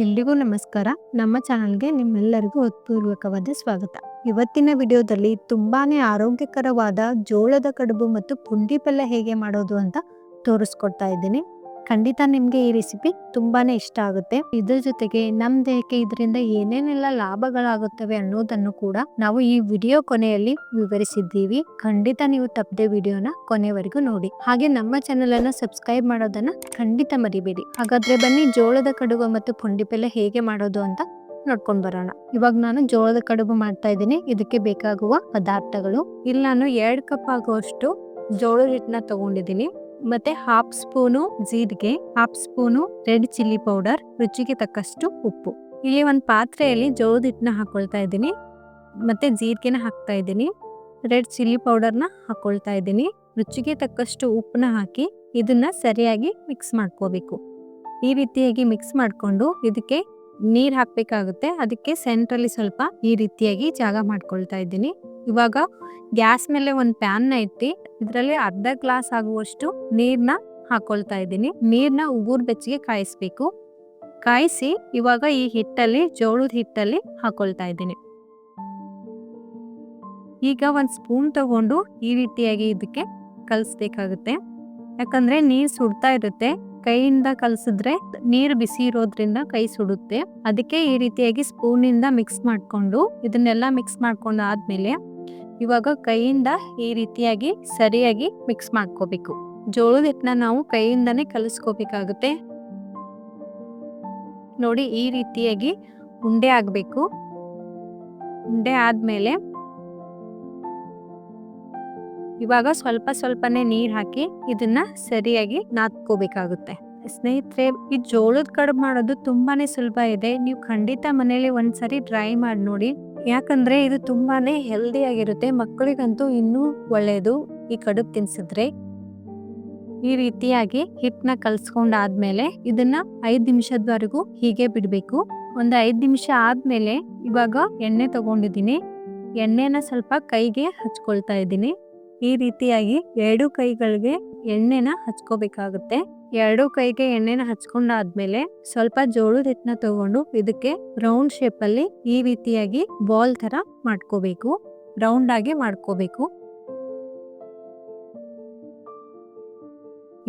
ಎಲ್ರಿಗೂ ನಮಸ್ಕಾರ. ನಮ್ಮ ಚಾನಲ್ಗೆ ನಿಮ್ಮೆಲ್ಲರಿಗೂ ಹೃತ್ಪೂರ್ವಕವಾದ ಸ್ವಾಗತ. ಇವತ್ತಿನ ವಿಡಿಯೋದಲ್ಲಿ ತುಂಬಾನೇ ಆರೋಗ್ಯಕರವಾದ ಜೋಳದ ಕಡುಬು ಮತ್ತು ಪುಂಡಿ ಪಲ್ಯ ಹೇಗೆ ಮಾಡೋದು ಅಂತ ತೋರಿಸ್ಕೊಡ್ತಾ ಇದ್ದೀನಿ. ಖಂಡಿತ ನಿಮಗೆ ಈ ರೆಸಿಪಿ ತುಂಬಾನೇ ಇಷ್ಟ ಆಗುತ್ತೆ. ಇದ್ರ ಜೊತೆಗೆ ನಮ್ಮ ದೇಹಕ್ಕೆ ಇದರಿಂದ ಏನೇನೆಲ್ಲ ಲಾಭಗಳಾಗುತ್ತವೆ ಅನ್ನೋದನ್ನು ಕೂಡ ನಾವು ಈ ವಿಡಿಯೋ ಕೊನೆಯಲ್ಲಿ ವಿವರಿಸಿದ್ದೀವಿ. ಖಂಡಿತ ನೀವು ತಪ್ಪದೆ ವಿಡಿಯೋನ ಕೊನೆವರೆಗೂ ನೋಡಿ. ಹಾಗೆ ನಮ್ಮ ಚಾನೆಲ್ ಅನ್ನ ಸಬ್ಸ್ಕ್ರೈಬ್ ಮಾಡೋದನ್ನ ಖಂಡಿತ ಮರಿಬೇಡಿ. ಹಾಗಾದ್ರೆ ಬನ್ನಿ ಜೋಳದ ಕಡುಬು ಮತ್ತು ಪುಂಡಿ ಪಲ್ಯ ಹೇಗೆ ಮಾಡೋದು ಅಂತ ನೋಡ್ಕೊಂಡ್ ಬರೋಣ. ಇವಾಗ ನಾನು ಜೋಳದ ಕಡುಬು ಮಾಡ್ತಾ ಇದ್ದೀನಿ. ಇದಕ್ಕೆ ಬೇಕಾಗುವ ಪದಾರ್ಥಗಳು, ಇಲ್ಲಿ ನಾನು 2 ಕಪ್ ಆಗುವಷ್ಟು ಜೋಳದ ಹಿಟ್ಟನ್ನ ತಗೊಂಡಿದ್ದೀನಿ. ಮತ್ತೆ 1/2 ಸ್ಪೂನು ಜೀರಿಗೆ, 1/2 ಸ್ಪೂನು ರೆಡ್ ಚಿಲ್ಲಿ ಪೌಡರ್, ರುಚಿಗೆ ತಕ್ಕಷ್ಟು ಉಪ್ಪು. ಇಲ್ಲಿ ಒಂದು ಪಾತ್ರೆಯಲ್ಲಿ ಜೋಳದ ಹಿಟ್ಟನ್ನ ಹಾಕೊಳ್ತಾ ಇದ್ದೀನಿ. ಮತ್ತೆ ಜೀರಿಗೆನ ಹಾಕ್ತಾ ಇದ್ದೀನಿ. ರೆಡ್ ಚಿಲ್ಲಿ ಪೌಡರ್ನ ಹಾಕೊಳ್ತಾ ಇದ್ದೀನಿ. ರುಚಿಗೆ ತಕ್ಕಷ್ಟು ಉಪ್ಪನ್ನ ಹಾಕಿ ಇದನ್ನ ಸರಿಯಾಗಿ ಮಿಕ್ಸ್ ಮಾಡ್ಕೋಬೇಕು. ಈ ರೀತಿಯಾಗಿ ಮಿಕ್ಸ್ ಮಾಡ್ಕೊಂಡು ಇದಕ್ಕೆ ನೀರ್ ಹಾಕ್ಬೇಕಾಗುತ್ತೆ. ಅದಕ್ಕೆ ಸೆಂಟ್ರಲ್ಲಿ ಸ್ವಲ್ಪ ಈ ರೀತಿಯಾಗಿ ಜಾಗ ಮಾಡ್ಕೊಳ್ತಾ ಇದ್ದೀನಿ. ಇವಾಗ ಗ್ಯಾಸ್ ಮೇಲೆ ಒಂದು ಪ್ಯಾನ್ನ ಇಟ್ಟು ಇದರಲ್ಲಿ 1/2 ಗ್ಲಾಸ್ ಆಗುವಷ್ಟು ನೀರ್ನ ಹಾಕೊಳ್ತಾ ಇದ್ದೀನಿ. ನೀರ್ನ ಉಗುರು ಬೆಚ್ಚಗೆ ಕಾಯಿಸ್ಬೇಕು. ಕಾಯಿಸಿ ಇವಾಗ ಈ ಹಿಟ್ಟಲ್ಲಿ, ಜೋಳದ ಹಿಟ್ಟಲ್ಲಿ ಹಾಕೊಳ್ತಾ ಇದ್ದೀನಿ. ಈಗ ಒಂದು ಸ್ಪೂನ್ ತಗೊಂಡು ಈ ರೀತಿಯಾಗಿ ಇದಕ್ಕೆ ಕಲಿಸ್ಬೇಕಾಗುತ್ತೆ. ಯಾಕಂದ್ರೆ ನೀರ್ ಸುಡ್ತಾ ಇರುತ್ತೆ. ಕೈಯಿಂದ ಕಲಸಿದ್ರೆ ನೀರು ಬಿಸಿ ಇರೋದ್ರಿಂದ ಕೈ ಸುಡುತ್ತೆ. ಅದಕ್ಕೆ ಈ ರೀತಿಯಾಗಿ ಸ್ಪೂನಿಂದ ಮಿಕ್ಸ್ ಮಾಡ್ಕೊಂಡು ಇದನ್ನೆಲ್ಲ ಮಿಕ್ಸ್ ಮಾಡ್ಕೊಂಡು ಆದ್ಮೇಲೆ ಇವಾಗ ಕೈಯಿಂದ ಈ ರೀತಿಯಾಗಿ ಸರಿಯಾಗಿ ಮಿಕ್ಸ್ ಮಾಡ್ಕೋಬೇಕು. ಜೋಳದ ಹಿಟ್ಟನ್ನ ನಾವು ಕೈಯಿಂದಾನೇ ಕಲಿಸ್ಕೋಬೇಕಾಗುತ್ತೆ. ನೋಡಿ, ಈ ರೀತಿಯಾಗಿ ಉಂಡೆ ಆಗ್ಬೇಕು. ಉಂಡೆ ಆದ್ಮೇಲೆ ಇವಾಗ ಸ್ವಲ್ಪ ಸ್ವಲ್ಪನೇ ನೀರ್ ಹಾಕಿ ಇದನ್ನ ಸರಿಯಾಗಿ ನಾದ್ಕೋಬೇಕಾಗುತ್ತೆ. ಸ್ನೇಹಿತರೆ, ಈ ಜೋಳದ ಕಡುಬು ಮಾಡೋದು ತುಂಬಾನೇ ಸುಲಭ ಇದೆ. ನೀವು ಖಂಡಿತ ಮನೇಲಿ ಒಂದ್ಸರಿ ಟ್ರೈ ಮಾಡಿ ನೋಡಿ. ಯಾಕಂದ್ರೆ ಇದು ತುಂಬಾನೇ ಹೆಲ್ದಿ ಆಗಿರುತ್ತೆ. ಮಕ್ಕಳಿಗಂತೂ ಇನ್ನೂ ಒಳ್ಳೇದು ಈ ಕಡುಬು ತಿನ್ಸಿದ್ರೆ. ಈ ರೀತಿಯಾಗಿ ಹಿಟ್ಟನ್ನ ಕಲ್ಸ್ಕೊಂಡಾದ್ಮೇಲೆ ಇದನ್ನ 5 ನಿಮಿಷದವರೆಗೂ ಹೀಗೆ ಬಿಡ್ಬೇಕು. ಒಂದು 5 ನಿಮಿಷ ಆದ್ಮೇಲೆ ಇವಾಗ ಎಣ್ಣೆ ತಗೊಂಡಿದ್ದೀನಿ. ಎಣ್ಣೆನ ಸ್ವಲ್ಪ ಕೈಗೆ ಹಚ್ಕೊಳ್ತಾ ಇದ್ದೀನಿ. ಈ ರೀತಿಯಾಗಿ 2 ಕೈಗಳಿಗೆ ಎಣ್ಣೆನ ಹಚ್ಕೋಬೇಕಾಗುತ್ತೆ. 2 ಕೈಗೆ ಎಣ್ಣೆನ ಹಚ್ಕೊಂಡಾದ್ಮೇಲೆ ಸ್ವಲ್ಪ ಜೋಳದ ಹಿಟ್ಟನ್ನ ತಗೊಂಡು ಇದಕ್ಕೆ ರೌಂಡ್ ಶೇಪ್ ಅಲ್ಲಿ ಈ ರೀತಿಯಾಗಿ ಬಾಲ್ ತರ ಮಾಡ್ಕೋಬೇಕು. ರೌಂಡ್ ಆಗಿ ಮಾಡ್ಕೋಬೇಕು.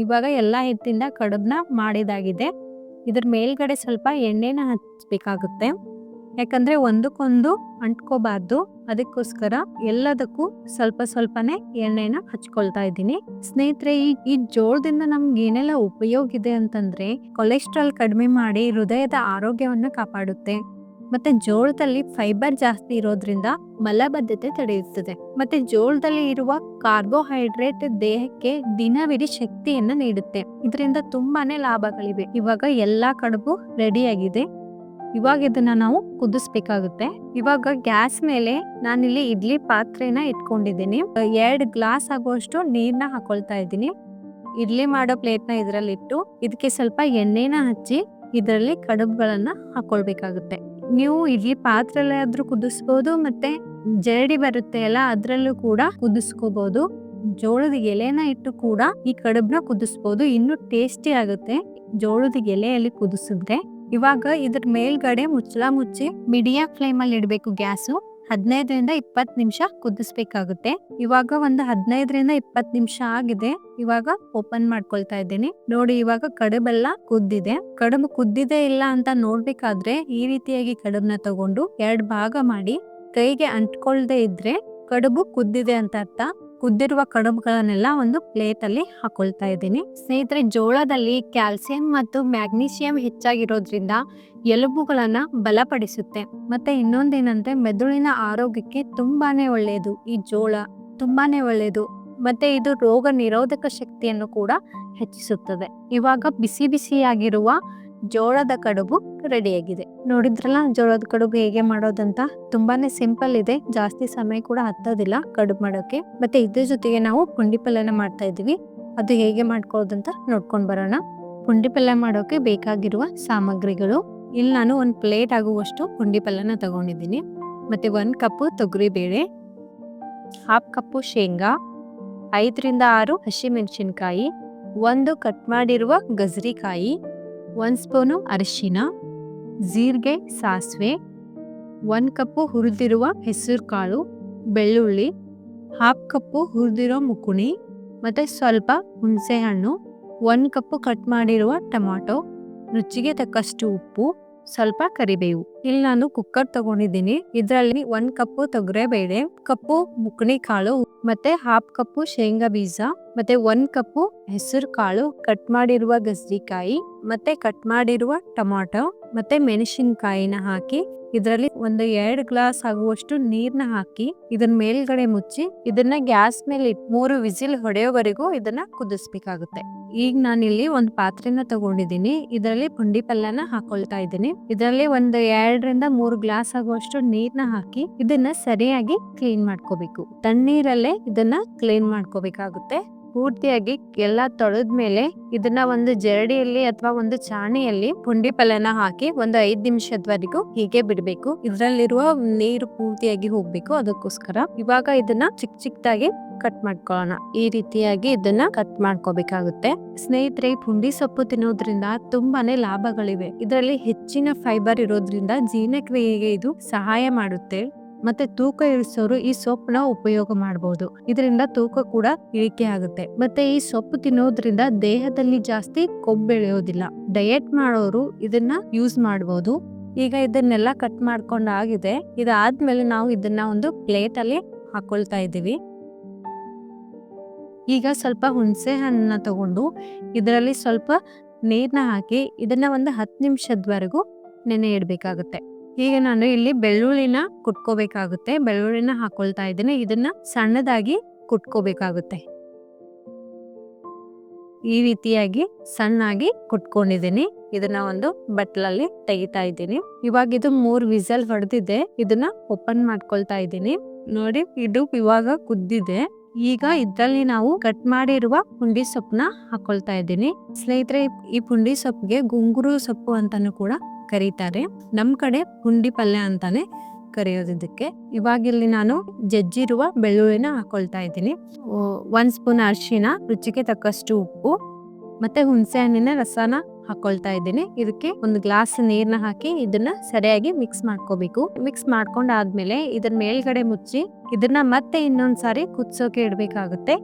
ಇವಾಗ ಎಲ್ಲಾ ಹಿಟ್ಟಿಂದ ಕಡುಬನ್ನ ಮಾಡಿದಾಗಿದೆ. ಇದ್ರ ಮೇಲ್ಗಡೆ ಸ್ವಲ್ಪ ಎಣ್ಣೆನ ಹಚ್ಬೇಕಾಗುತ್ತೆ. ಯಾಕಂದ್ರೆ ಒಂದಕ್ಕೊಂದು ಅಂಟ್ಕೋಬಾರ್ದು. ಅದಕ್ಕೋಸ್ಕರ ಎಲ್ಲದಕ್ಕೂ ಸ್ವಲ್ಪ ಸ್ವಲ್ಪನೇ ಎಣ್ಣೆನ ಹಚ್ಕೊಳ್ತಾ ಇದ್ದೀನಿ. ಸ್ನೇಹಿತರೆ, ಈ ಜೋಳದಿಂದ ನಮ್ಗೆ ಏನೆಲ್ಲ ಉಪಯೋಗ ಇದೆ ಅಂತಂದ್ರೆ, ಕೊಲೆಸ್ಟ್ರಾಲ್ ಕಡಿಮೆ ಮಾಡಿ ಹೃದಯದ ಆರೋಗ್ಯವನ್ನ ಕಾಪಾಡುತ್ತೆ. ಮತ್ತೆ ಜೋಳದಲ್ಲಿ ಫೈಬರ್ ಜಾಸ್ತಿ ಇರೋದ್ರಿಂದ ಮಲಬದ್ಧತೆ ತಡೆಯುತ್ತದೆ. ಮತ್ತೆ ಜೋಳದಲ್ಲಿ ಇರುವ ಕಾರ್ಬೋಹೈಡ್ರೇಟ್ ದೇಹಕ್ಕೆ ದಿನವಿಡೀ ಶಕ್ತಿಯನ್ನ ನೀಡುತ್ತೆ. ಇದರಿಂದ ತುಂಬಾನೇ ಲಾಭಗಳಿವೆ. ಇವಾಗ ಎಲ್ಲಾ ಕಡುಬು ರೆಡಿ ಆಗಿದೆ. ಇವಾಗ ಇದನ್ನ ನಾವು ಕುದಿಸ್ಬೇಕಾಗುತ್ತೆ. ಇವಾಗ ಗ್ಯಾಸ್ ಮೇಲೆ ನಾನಿಲ್ಲಿ ಇಡ್ಲಿ ಪಾತ್ರೆನ ಇಟ್ಕೊಂಡಿದ್ದೀನಿ. 2 ಗ್ಲಾಸ್ ಆಗುವಷ್ಟು ನೀರ್ನ ಹಾಕೊಳ್ತಾ ಇದ್ದೀನಿ. ಇಡ್ಲಿ ಮಾಡೋ ಪ್ಲೇಟ್ನ ಇದರಲ್ಲಿ ಇಟ್ಟು ಇದಕ್ಕೆ ಸ್ವಲ್ಪ ಎಣ್ಣೆನ ಹಚ್ಚಿ ಇದರಲ್ಲಿ ಕಡುಬುಗಳನ್ನ ಹಾಕೊಳ್ಬೇಕಾಗುತ್ತೆ. ನೀವು ಇಡ್ಲಿ ಪಾತ್ರೆಯಲ್ಲಿ ಆದ್ರೂ ಕುದಿಸ್ಬೋದು, ಮತ್ತೆ ಜರಡಿ ಬರುತ್ತೆ ಅಲ್ಲ, ಅದ್ರಲ್ಲೂ ಕೂಡ ಕುದಿಸ್ಕೋಬಹುದು. ಜೋಳದ ಎಲೆನ ಇಟ್ಟು ಕೂಡ ಈ ಕಡುಬನ್ನ ಕುದಿಸ್ಬೋದು. ಇನ್ನು ಟೇಸ್ಟಿ ಆಗುತ್ತೆ ಜೋಳದ ಎಲೆಯಲ್ಲಿ ಕುದಿಸಿದ್ರೆ. ಇವಾಗ ಇದ್ರ ಮೇಲ್ಗಡೆ ಮುಚ್ಚಳ ಮುಚ್ಚಿ ಮೀಡಿಯಂ ಫ್ಲೇಮ್ ಅಲ್ಲಿ ಇಡಬೇಕು. ಗ್ಯಾಸು 15ರಿಂದ 20 ನಿಮಿಷ ಕುದಿಸ್ಬೇಕಾಗುತ್ತೆ. ಇವಾಗ ಒಂದು 15ರಿಂದ 20 ನಿಮಿಷ ಆಗಿದೆ. ಇವಾಗ ಓಪನ್ ಮಾಡ್ಕೊಳ್ತಾ ಇದ್ದೀನಿ. ನೋಡಿ, ಇವಾಗ ಕಡುಬೆಲ್ಲ ಕುದ್ದಿದೆ. ಕಡುಬು ಕುದ್ದಿದೆ ಇಲ್ಲ ಅಂತ ನೋಡ್ಬೇಕಾದ್ರೆ ಈ ರೀತಿಯಾಗಿ ಕಡುಬನ್ನ ತಗೊಂಡು 2 ಭಾಗ ಮಾಡಿ ಕೈಗೆ ಅಂಟ್ಕೊಳ್ದೆ ಇದ್ರೆ ಕಡುಬು ಕುದ್ದಿದೆ ಅಂತ ಅರ್ಥ. ಕುದ್ದಿರುವ ಕಡುಬುಗಳನ್ನೆಲ್ಲ ಒಂದು ಪ್ಲೇಟ್ ಅಲ್ಲಿ ಹಾಕೊಳ್ತಾ ಇದ್ದೀನಿ. ಸ್ನೇಹಿತರೆ, ಜೋಳದಲ್ಲಿ ಕ್ಯಾಲ್ಸಿಯಂ ಮತ್ತು ಮ್ಯಾಗ್ನೀಷಿಯಂ ಹೆಚ್ಚಾಗಿರೋದ್ರಿಂದ ಎಲುಬುಗಳನ್ನ ಬಲಪಡಿಸುತ್ತೆ. ಮತ್ತೆ ಇನ್ನೊಂದೇನಂದ್ರೆ ಮೆದುಳಿನ ಆರೋಗ್ಯಕ್ಕೆ ತುಂಬಾನೇ ಒಳ್ಳೆಯದು. ಈ ಜೋಳ ತುಂಬಾನೇ ಒಳ್ಳೆಯದು. ಮತ್ತೆ ಇದು ರೋಗ ನಿರೋಧಕ ಶಕ್ತಿಯನ್ನು ಕೂಡ ಹೆಚ್ಚಿಸುತ್ತದೆ. ಇವಾಗ ಬಿಸಿ ಬಿಸಿಯಾಗಿರುವ ಜೋಳದ ಕಡುಬು ರೆಡಿಯಾಗಿದೆ. ನೋಡಿದ್ರಲ್ಲ ಜೋಳದ ಕಡುಬು ಹೇಗೆ ಮಾಡೋದಂತ. ತುಂಬಾನೇ ಸಿಂಪಲ್ ಇದೆ. ಜಾಸ್ತಿ ಸಮಯ ಕೂಡ ಹತ್ತೋದಿಲ್ಲ ಕಡುಬು ಮಾಡೋಕೆ. ಮತ್ತೆ ಇದ್ರ ಜೊತೆಗೆ ನಾವು ಪುಂಡಿ ಪಲ್ಯನ ಮಾಡ್ತಾ ಇದೀವಿ. ಅದು ಹೇಗೆ ಮಾಡ್ಕೊಳ್ಳೋದಂತ ನೋಡ್ಕೊಂಡ್ ಬರೋಣ. ಪುಂಡಿ ಪಲ್ಯ ಮಾಡೋಕೆ ಬೇಕಾಗಿರುವ ಸಾಮಗ್ರಿಗಳು, ಇಲ್ಲಿ ನಾನು 1 ಪ್ಲೇಟ್ ಆಗುವಷ್ಟು ಪುಂಡಿ ಪಲ್ಯನ ತಗೊಂಡಿದ್ದೀನಿ. ಮತ್ತೆ 1 ಕಪ್ ತೊಗರಿ ಬೇಳೆ, 1/2 ಕಪ್ ಶೇಂಗಾ, 5ರಿಂದ 6 ಹಸಿಮೆಣಸಿನಕಾಯಿ, 1 ಕಟ್ ಮಾಡಿರುವ ಗಜರಿಕಾಯಿ, 1 ಸ್ಪೂನು ಅರಿಶಿನ, ಜೀರಿಗೆ, ಸಾಸಿವೆ, 1 ಕಪ್ಪು ಹುರಿದಿರುವ ಹೆಸರು ಕಾಳು, ಬೆಳ್ಳುಳ್ಳಿ, 1/2 ಕಪ್ಪು ಹುರಿದಿರೋ ಮುಕುಣಿ, ಮತ್ತು ಸ್ವಲ್ಪ ಹುಣಸೆ ಹಣ್ಣು, 1 ಕಪ್ಪು ಕಟ್ ಮಾಡಿರುವ ಟೊಮಾಟೊ, ರುಚಿಗೆ ತಕ್ಕಷ್ಟು ಉಪ್ಪು, ಸ್ವಲ್ಪ ಕರಿಬೇವು. ಇಲ್ಲಿ ನಾನು ಕುಕ್ಕರ್ ತಗೊಂಡಿದ್ದೀನಿ. ಇದರಲ್ಲಿ 1 ಕಪ್ಪು ತೊಗರೆಬೇಳೆ, ಕಪ್ಪು ಮುಕುಣಿ ಕಾಳು, ಮತ್ತೆ 1/2 ಕಪ್ಪು ಶೇಂಗಾ ಬೀಜ, ಮತ್ತೆ 1 ಕಪ್ಪು ಹೆಸರು ಕಾಳು, ಕಟ್ ಮಾಡಿರುವ ಗಸರಿಕಾಯಿ, ಮತ್ತೆ ಕಟ್ ಮಾಡಿರುವ ಟೊಮಾಟೊ, ಮತ್ತೆ ಮೆಣಸಿನಕಾಯಿನ ಹಾಕಿ ಇದರಲ್ಲಿ ಒಂದು 2 ಗ್ಲಾಸ್ ಆಗುವಷ್ಟು ನೀರ್ನ ಹಾಕಿ ಇದನ್ನ ಮೇಲ್ಗಡೆ ಮುಚ್ಚಿ ಇದನ್ನ ಗ್ಯಾಸ್ ಮೇಲೆ 3 ವಿಸಿಲ್ ಹೊಡೆಯೋವರೆಗೂ ಇದನ್ನ ಕುದಿಸ್ಬೇಕಾಗುತ್ತೆ. ಈಗ ನಾನಿಲ್ಲಿ ಒಂದು ಪಾತ್ರೆನ ತಗೊಂಡಿದ್ದೀನಿ. ಇದರಲ್ಲಿ ಪುಂಡಿ ಪಲ್ಯನ ಹಾಕೊಳ್ತಾ ಇದ್ದೀನಿ. ಇದರಲ್ಲಿ ಒಂದು 2 ರಿಂದ 3 ಗ್ಲಾಸ್ ಆಗುವಷ್ಟು ನೀರ್ನ ಹಾಕಿ ಇದನ್ನ ಸರಿಯಾಗಿ ಕ್ಲೀನ್ ಮಾಡ್ಕೋಬೇಕು. ತಣ್ಣೀರಲ್ಲೇ ಇದನ್ನ ಕ್ಲೀನ್ ಮಾಡ್ಕೋಬೇಕಾಗುತ್ತೆ. ಪೂರ್ತಿಯಾಗಿ ಎಲ್ಲ ತೊಳೆದ್ಮೇಲೆ ಇದನ್ನ ಒಂದು ಜರಡಿಯಲ್ಲಿ ಅಥವಾ ಒಂದು ಚಾಣಿಯಲ್ಲಿ ಪುಂಡಿ ಪಲ್ಯನ ಹಾಕಿ ಒಂದು 5 ನಿಮಿಷದವರೆಗೂ ಹೀಗೆ ಬಿಡಬೇಕು. ಇದರಲ್ಲಿರುವ ನೀರು ಪೂರ್ತಿಯಾಗಿ ಹೋಗ್ಬೇಕು. ಅದಕ್ಕೋಸ್ಕರ ಇವಾಗ ಇದನ್ನ ಚಿಕ್ಕದಾಗಿ ಕಟ್ ಮಾಡ್ಕೊಳ್ಳೋಣ. ಈ ರೀತಿಯಾಗಿ ಇದನ್ನ ಕಟ್ ಮಾಡ್ಕೋಬೇಕಾಗುತ್ತೆ. ಸ್ನೇಹಿತರೆ, ಪುಂಡಿ ಸೊಪ್ಪು ತಿನ್ನೋದ್ರಿಂದ ತುಂಬಾನೇ ಲಾಭಗಳಿವೆ. ಇದರಲ್ಲಿ ಹೆಚ್ಚಿನ ಫೈಬರ್ ಇರೋದ್ರಿಂದ ಜೀರ್ಣಕ್ರಿಯೆಗೆ ಇದು ಸಹಾಯ ಮಾಡುತ್ತೆ. ಮತ್ತೆ ತೂಕ ಇಳಿಸೋರು ಈ ಸೊಪ್ಪನ್ನ ಉಪಯೋಗ ಮಾಡಬಹುದು. ಇದರಿಂದ ತೂಕ ಕೂಡ ಇಳಿಕೆ ಆಗುತ್ತೆ. ಮತ್ತೆ ಈ ಸೊಪ್ಪು ತಿನ್ನೋದ್ರಿಂದ ದೇಹದಲ್ಲಿ ಜಾಸ್ತಿ ಕೊಬ್ಬು ಬೆಳೆಯೋದಿಲ್ಲ. ಡಯಟ್ ಮಾಡೋರು ಇದನ್ನ ಯೂಸ್ ಮಾಡಬಹುದು. ಈಗ ಇದನ್ನೆಲ್ಲ ಕಟ್ ಮಾಡ್ಕೊಂಡಾಗಿದೆ. ಇದಾದ್ಮೇಲೆ ನಾವು ಇದನ್ನ ಒಂದು ಪ್ಲೇಟ್ ಅಲ್ಲಿ ಹಾಕೊಳ್ತಾ ಇದ್ದೀವಿ. ಈಗ ಸ್ವಲ್ಪ ಹುಣಸೆ ಹಣ್ಣನ್ನ ತಗೊಂಡು ಇದರಲ್ಲಿ ಸ್ವಲ್ಪ ನೀರ್ನ ಹಾಕಿ ಇದನ್ನ ಒಂದು 10 ನಿಮಿಷದವರೆಗೂ ನೆನೆ ಇಡಬೇಕಾಗುತ್ತೆ. ಈಗ ನಾನು ಇಲ್ಲಿ ಬೆಳ್ಳುಳ್ಳಿನ ಕುಟ್ಕೋಬೇಕಾಗುತ್ತೆ. ಬೆಳ್ಳುಳ್ಳಿನ ಹಾಕೊಳ್ತಾ ಇದ್ದೀನಿ. ಇದನ್ನ ಸಣ್ಣದಾಗಿ ಕುಟ್ಕೋಬೇಕಾಗುತ್ತೆ. ಈ ರೀತಿಯಾಗಿ ಸಣ್ಣಾಗಿ ಕುಟ್ಕೊಂಡಿದ್ದೀನಿ. ಇದನ್ನ ಒಂದು ಬಟ್ಲಲ್ಲಿ ತೆಗಿತಾ ಇದ್ದೀನಿ. ಇವಾಗ ಇದು 3 ವಿಸಲ್ ಹೊಡೆದಿದೆ. ಇದನ್ನ ಓಪನ್ ಮಾಡ್ಕೊಳ್ತಾ ಇದ್ದೀನಿ. ನೋಡಿ, ಇದು ಇವಾಗ ಕುದ್ದಿದೆ. ಈಗ ಇದ್ರಲ್ಲಿ ನಾವು ಕಟ್ ಮಾಡಿರುವ ಪುಂಡಿ ಸೊಪ್ಪನ್ನ ಹಾಕೊಳ್ತಾ ಇದ್ದೀನಿ. ಸ್ನೇಹಿತರೆ, ಈ ಪುಂಡಿ ಸೊಪ್ಪಿಗೆ ಗುಂಗುರು ಸೊಪ್ಪು ಅಂತಾನು ಕೂಡ ಕರೀತಾರೆ. ನಮ್ ಕಡೆ ಪುಂಡಿ ಪಲ್ಯ ಅಂತಾನೆ ಕರೆಯೋದಿದ್ದಕ್ಕೆ. ಇವಾಗ ಇಲ್ಲಿ ನಾನು ಜಜ್ಜಿರುವ ಬೆಳ್ಳುಳ್ಳಿನ ಹಾಕೊಳ್ತಾ ಇದ್ದೀನಿ. 1 ಸ್ಪೂನ್ ಅರಿಶಿನ, ರುಚಿಗೆ ತಕ್ಕಷ್ಟು ಉಪ್ಪು, ಮತ್ತೆ ಹುಣಸೆ ಹಣ್ಣಿನ ರಸನ ಹಾಕೊಳ್ತಾ ಇದ್ದೀನಿ. ಇದಕ್ಕೆ 1 ಗ್ಲಾಸ್ ನೀರ್ನ ಹಾಕಿ ಇದನ್ನ ಸರಿಯಾಗಿ ಮಿಕ್ಸ್ ಮಾಡ್ಕೋಬೇಕು. ಮಿಕ್ಸ್ ಮಾಡ್ಕೊಂಡಾದ್ಮೇಲೆ ಇದನ್ನ ಮೇಲ್ಗಡೆ ಮುಚ್ಚಿ ಇದನ್ನ ಮತ್ತೆ ಇನ್ನೊಂದ್ಸಾರಿ ಕುದಿಸೋಕೆ ಇಡ್ಬೇಕಾಗುತ್ತೆ.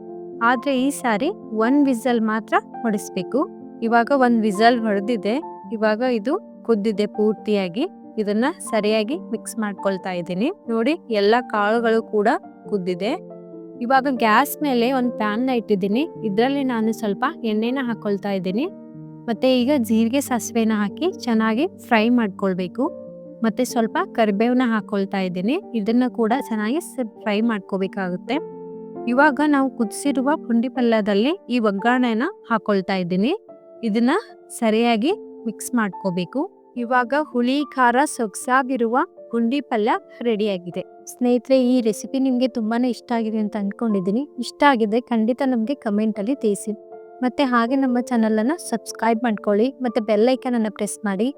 ಆದ್ರೆ ಈ ಸಾರಿ 1 ವಿಸಲ್ ಮಾತ್ರ ಹೊಡಿಸ್ಬೇಕು. ಇವಾಗ 1 ವಿಸಲ್ ಹೊಡೆದಿದೆ. ಇವಾಗ ಇದು ಕುದ್ದಿದೆ ಪೂರ್ತಿಯಾಗಿ. ಇದನ್ನ ಸರಿಯಾಗಿ ಮಿಕ್ಸ್ ಮಾಡ್ಕೊಳ್ತಾ ಇದ್ದೀನಿ. ನೋಡಿ, ಎಲ್ಲ ಕಾಳುಗಳು ಕೂಡ ಕುದ್ದಿದೆ. ಇವಾಗ ಗ್ಯಾಸ್ ಮೇಲೆ ಒಂದು ಪ್ಯಾನ್ ನ ಇಟ್ಟಿದ್ದೀನಿ. ಇದರಲ್ಲಿ ನಾನು ಸ್ವಲ್ಪ ಎಣ್ಣೆನ ಹಾಕೊಳ್ತಾ ಇದ್ದೀನಿ. ಮತ್ತೆ ಈಗ ಜೀರಿಗೆ, ಸಾಸಿವೆನ ಹಾಕಿ ಚೆನ್ನಾಗಿ ಫ್ರೈ ಮಾಡ್ಕೊಳ್ಬೇಕು. ಮತ್ತೆ ಸ್ವಲ್ಪ ಕರಿಬೇವನ್ನ ಹಾಕೊಳ್ತಾ ಇದ್ದೀನಿ. ಇದನ್ನ ಕೂಡ ಚೆನ್ನಾಗಿ ಫ್ರೈ ಮಾಡ್ಕೋಬೇಕಾಗುತ್ತೆ. ಇವಾಗ ನಾವು ಕುದಿಸಿರುವ ಪುಂಡಿ ಪಲ್ಯದಲ್ಲಿ ಈ ಒಗ್ಗರಣೆನ ಹಾಕೊಳ್ತಾ ಇದ್ದೀನಿ. ಇದನ್ನ ಸರಿಯಾಗಿ ಮಿಕ್ಸ್ ಮಾಡ್ಕೋಬೇಕು. ಇವಾಗ ಹುಳಿ ಖಾರ ಸೊಗಸಾಗಿರುವ ಪುಂಡಿ ಪಲ್ಯ ರೆಡಿ ಆಗಿದೆ. ಸ್ನೇಹಿತರೆ, ಈ ರೆಸಿಪಿ ನಿಮ್ಗೆ ತುಂಬಾನೇ ಇಷ್ಟ ಆಗಿದೆ ಅಂತ ಅನ್ಕೊಂಡಿದ್ದೀನಿ. ಇಷ್ಟ ಆಗಿದೆ ಖಂಡಿತ ನಮ್ಗೆ ಕಮೆಂಟ್ ಅಲ್ಲಿ ತಿಳಿಸಿ. ಮತ್ತೆ ಹಾಗೆ ನಮ್ಮ ಚಾನಲ್ ಅನ್ನ ಸಬ್ಸ್ಕ್ರೈಬ್ ಮಾಡ್ಕೊಳ್ಳಿ. ಮತ್ತೆ ಬೆಲ್ ಐಕಾನ್ ಅನ್ನ ಪ್ರೆಸ್ ಮಾಡಿ.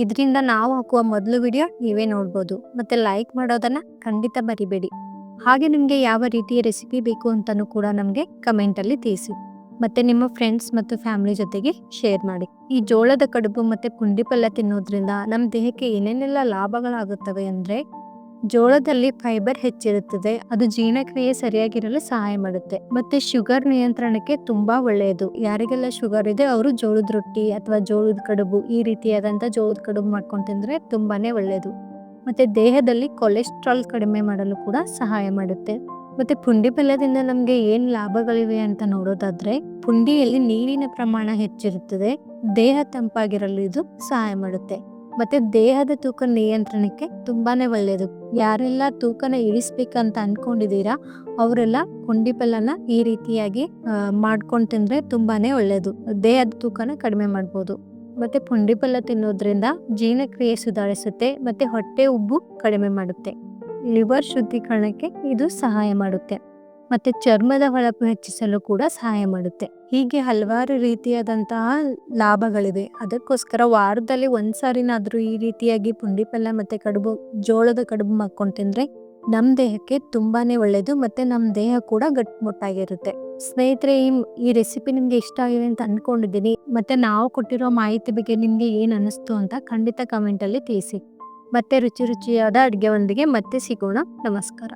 ಇದರಿಂದ ನಾವು ಹಾಕುವ ಮೊದಲು ವಿಡಿಯೋ ನೀವೇ ನೋಡ್ಬೋದು. ಮತ್ತೆ ಲೈಕ್ ಮಾಡೋದನ್ನ ಖಂಡಿತ ಮರಿಬೇಡಿ. ಹಾಗೆ ನಿಮ್ಗೆ ಯಾವ ರೀತಿಯ ರೆಸಿಪಿ ಬೇಕು ಅಂತಾನು ಕೂಡ ನಮ್ಗೆ ಕಮೆಂಟ್ ಅಲ್ಲಿ ತಿಳಿಸಿ. ಮತ್ತೆ ನಿಮ್ಮ ಫ್ರೆಂಡ್ಸ್ ಮತ್ತು ಫ್ಯಾಮಿಲಿ ಜೊತೆಗೆ ಶೇರ್ ಮಾಡಿ. ಈ ಜೋಳದ ಕಡುಬು ಮತ್ತೆ ಪುಂಡಿ ಪಲ್ಯ ತಿನ್ನೋದ್ರಿಂದ ನಮ್ಮ ದೇಹಕ್ಕೆ ಏನೇನೆಲ್ಲ ಲಾಭಗಳಾಗುತ್ತವೆ ಅಂದ್ರೆ, ಜೋಳದಲ್ಲಿ ಫೈಬರ್ ಹೆಚ್ಚಿರುತ್ತದೆ. ಅದು ಜೀರ್ಣಕ್ರಿಯೆ ಸರಿಯಾಗಿರಲು ಸಹಾಯ ಮಾಡುತ್ತೆ. ಮತ್ತೆ ಶುಗರ್ ನಿಯಂತ್ರಣಕ್ಕೆ ತುಂಬಾ ಒಳ್ಳೆಯದು. ಯಾರಿಗೆಲ್ಲ ಶುಗರ್ ಇದೆ ಅವರು ಜೋಳದ ರೊಟ್ಟಿ ಅಥವಾ ಜೋಳದ ಕಡುಬು, ಈ ರೀತಿಯಾದಂತ ಜೋಳದ ಕಡುಬು ಮಾಡ್ಕೊಂಡು ತಿಂದ್ರೆ ತುಂಬಾನೇ ಒಳ್ಳೆಯದು. ಮತ್ತೆ ದೇಹದಲ್ಲಿ ಕೊಲೆಸ್ಟ್ರಾಲ್ ಕಡಿಮೆ ಮಾಡಲು ಕೂಡ ಸಹಾಯ ಮಾಡುತ್ತೆ. ಮತ್ತೆ ಪುಂಡಿ ಪಲ್ಯದಿಂದ ನಮ್ಗೆ ಏನ್ ಲಾಭಗಳಿವೆ ಅಂತ ನೋಡೋದಾದ್ರೆ, ಪುಂಡಿಯಲ್ಲಿ ನೀರಿನ ಪ್ರಮಾಣ ಹೆಚ್ಚಿರುತ್ತದೆ. ದೇಹ ತಂಪಾಗಿರಲು ಇದು ಸಹಾಯ ಮಾಡುತ್ತೆ. ಮತ್ತೆ ದೇಹದ ತೂಕ ನಿಯಂತ್ರಣಕ್ಕೆ ತುಂಬಾನೇ ಒಳ್ಳೆಯದು. ಯಾರೆಲ್ಲ ತೂಕನ ಇಳಿಸ್ಬೇಕಂತ ಅನ್ಕೊಂಡಿದೀರಾ ಅವರೆಲ್ಲ ಪುಂಡಿ ಪಲ್ಯನ ಈ ರೀತಿಯಾಗಿ ಮಾಡ್ಕೊಂಡು ತಿಂದ್ರೆ ತುಂಬಾನೇ ಒಳ್ಳೆಯದು. ದೇಹದ ತೂಕನ ಕಡಿಮೆ ಮಾಡ್ಬೋದು. ಮತ್ತೆ ಪುಂಡಿ ಪಲ್ಯ ತಿನ್ನೋದ್ರಿಂದ ಜೀರ್ಣಕ್ರಿಯೆ ಸುಧಾರಿಸುತ್ತೆ. ಮತ್ತೆ ಹೊಟ್ಟೆ ಉಬ್ಬು ಕಡಿಮೆ ಮಾಡುತ್ತೆ. ಲಿವರ್ ಶುದ್ಧೀಕರಣಕ್ಕೆ ಇದು ಸಹಾಯ ಮಾಡುತ್ತೆ. ಮತ್ತೆ ಚರ್ಮದ ಹೊಳಪು ಹೆಚ್ಚಿಸಲು ಕೂಡ ಸಹಾಯ ಮಾಡುತ್ತೆ. ಹೀಗೆ ಹಲವಾರು ರೀತಿಯಾದಂತಹ ಲಾಭಗಳಿವೆ. ಅದಕ್ಕೋಸ್ಕರ ವಾರದಲ್ಲಿ 1 ಸಾರಿನಾದ್ರೂ ಈ ರೀತಿಯಾಗಿ ಪುಂಡಿ ಪಲ್ಯ ಮತ್ತೆ ಕಡುಬು, ಜೋಳದ ಕಡುಬು ಮಾಡ್ಕೊಂಡು ತಿಂದ್ರೆ ನಮ್ಮ ದೇಹಕ್ಕೆ ತುಂಬಾನೇ ಒಳ್ಳೆಯದು ಮತ್ತು ನಮ್ಮ ದೇಹ ಕೂಡ ಗಟ್ಟಿಮುಟ್ಟಾಗಿರುತ್ತೆ. ಸ್ನೇಹಿತರೆ, ಈ ರೆಸಿಪಿ ನಿಮಗೆ ಇಷ್ಟ ಆಗಿದೆ ಅಂತ ಅಂದ್ಕೊಂಡಿದ್ದೀನಿ. ಮತ್ತು ನಾವು ಕೊಟ್ಟಿರೋ ಮಾಹಿತಿ ಬಗ್ಗೆ ನಿಮಗೆ ಏನು ಅನ್ನಿಸ್ತು ಅಂತ ಖಂಡಿತ ಕಮೆಂಟಲ್ಲಿ ತಿಳಿಸಿ. ಮತ್ತೆ ರುಚಿಯಾದ ಅಡುಗೆಯೊಂದಿಗೆ ಮತ್ತೆ ಸಿಗೋಣ. ನಮಸ್ಕಾರ.